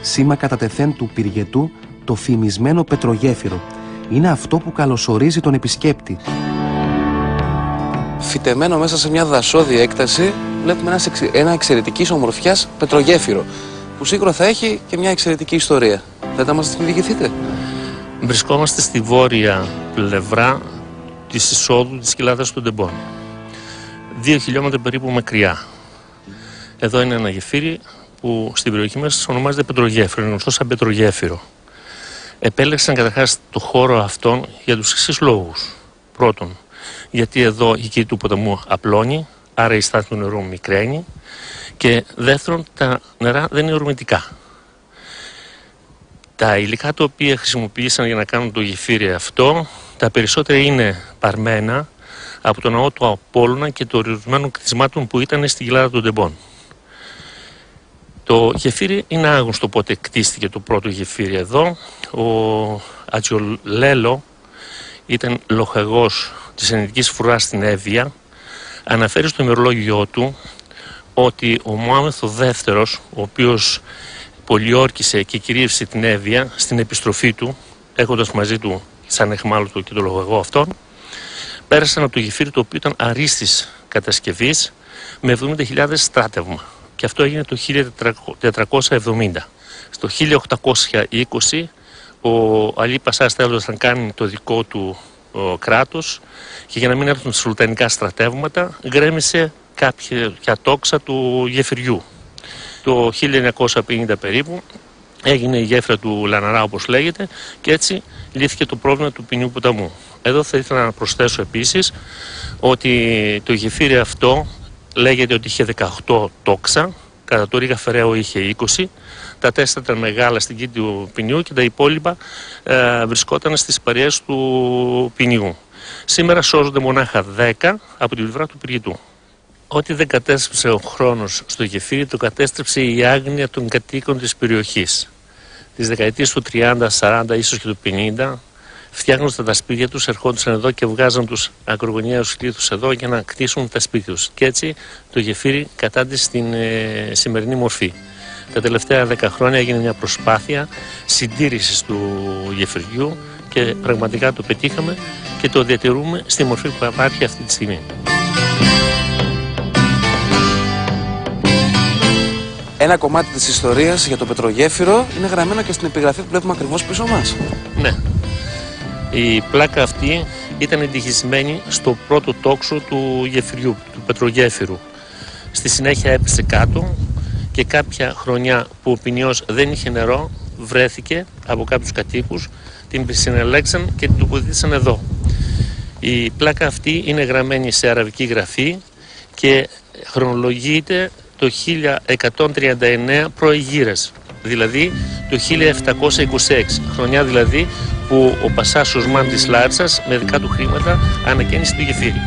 σήμα κατά τεθέν του πυργετού, το φημισμένο πετρογέφυρο. Είναι αυτό που καλωσορίζει τον επισκέπτη. Φυτεμένο μέσα σε μια δασώδη έκταση, βλέπουμε ένα εξαιρετικής ομορφιάς πετρογέφυρο, που σίγουρα θα έχει και μια εξαιρετική ιστορία. Δεν θα μας την διηγηθείτε? Βρισκόμαστε στη βόρεια πλευρά της εισόδου της κοιλάδας των Τεμπών. 2 χιλιόμετρα περίπου μακριά. Εδώ είναι ένα γεφύρι που στην περιοχή μας ονομάζεται Πετρογέφυρο, είναι γνωστό σαν πετρογέφυρο. Επέλεξαν καταρχάς το χώρο αυτόν για τους εξής λόγους. Πρώτον, γιατί εδώ η κύλη του ποταμού απλώνει, άρα η στάθμη του νερού μικραίνει. Και δεύτερον, τα νερά δεν είναι ορμητικά. Τα υλικά τα οποία χρησιμοποίησαν για να κάνουν το γεφύρι αυτό, τα περισσότερα είναι παρμένα από το ναό του Απόλλωνα και των ορισμένων κτισμάτων που ήταν στη κοιλάδα των Τεμπών. Το γεφύρι είναι άγνωστο πότε κτίστηκε το πρώτο γεφύρι εδώ. Ο Ατζιολέλο ήταν λοχαγός της ενετικής φρουράς στην Εύβοια. Αναφέρει στο ημερολόγιό του ότι ο Μωάμεθ ο δεύτερος, ο οποίος πολιόρκησε και κυρίευσε την Εύβοια, στην επιστροφή του, έχοντας μαζί του σαν εχμάλωτο και το λοχαγό αυτόν, πέρασαν από το γεφύρι το οποίο ήταν αρίστης κατασκευής με 70.000 στράτευμα. Και αυτό έγινε το 1470. Στο 1820 ο Αλή Πασάς θέλοντας να κάνει το δικό του κράτος και για να μην έρθουν σουλτανικά στρατεύματα γκρέμισε κάποια τόξα του γεφυριού. Το 1950 περίπου έγινε η γέφυρα του Λαναρά, όπως λέγεται, και έτσι λύθηκε το πρόβλημα του ποινιού ποταμού. Εδώ θα ήθελα να προσθέσω επίσης ότι το γεφύρι αυτό λέγεται ότι είχε 18 τόξα, κατά το Ρίγα Φεραίο είχε 20, τα 4 ήταν μεγάλα στην κήτη του ποινιού και τα υπόλοιπα βρισκόταν στις παριές του ποινιού. Σήμερα σώζονται μονάχα 10 από την πλευρά του πυργητού. Ό,τι δεν κατέστρεψε ο χρόνος στο γεφύρι, το κατέστρεψε η άγνοια των κατοίκων της περιοχής. Τις δεκαετίες του 30, 40, ίσως και του 50, φτιάχνονταν τα σπίτια τους, ερχόντουσαν εδώ και βγάζαν τους ακρογωνιαίους λίθους εδώ για να κτίσουν τα σπίτια τους. Και έτσι το γεφύρι κατάντησε στην σημερινή μορφή. Τα τελευταία 10 χρόνια έγινε μια προσπάθεια συντήρησης του γεφυριού και πραγματικά το πετύχαμε και το διατηρούμε στη μορφή που υπάρχει αυτή τη στιγμή. Ένα κομμάτι της ιστορίας για το πετρογέφυρο είναι γραμμένο και στην επιγραφή που βλέπουμε ακριβώς πίσω μας. Ναι. Η πλάκα αυτή ήταν εντυχισμένη στο πρώτο τόξο του γεφυριού, του πετρογέφυρου. Στη συνέχεια έπεσε κάτω και κάποια χρονιά που ο ποινιός δεν είχε νερό, βρέθηκε από κάποιους κατοίκους, την συνελέξαν και την τοποθέτησαν εδώ. Η πλάκα αυτή είναι γραμμένη σε αραβική γραφή και χρονολογείται το 1139 π.Αιγύρας, δηλαδή το 1726, χρονιά δηλαδή που ο Πασάς Οσμάν της Λάρισσας με δικά του χρήματα ανακαίνισε το γεφύρι.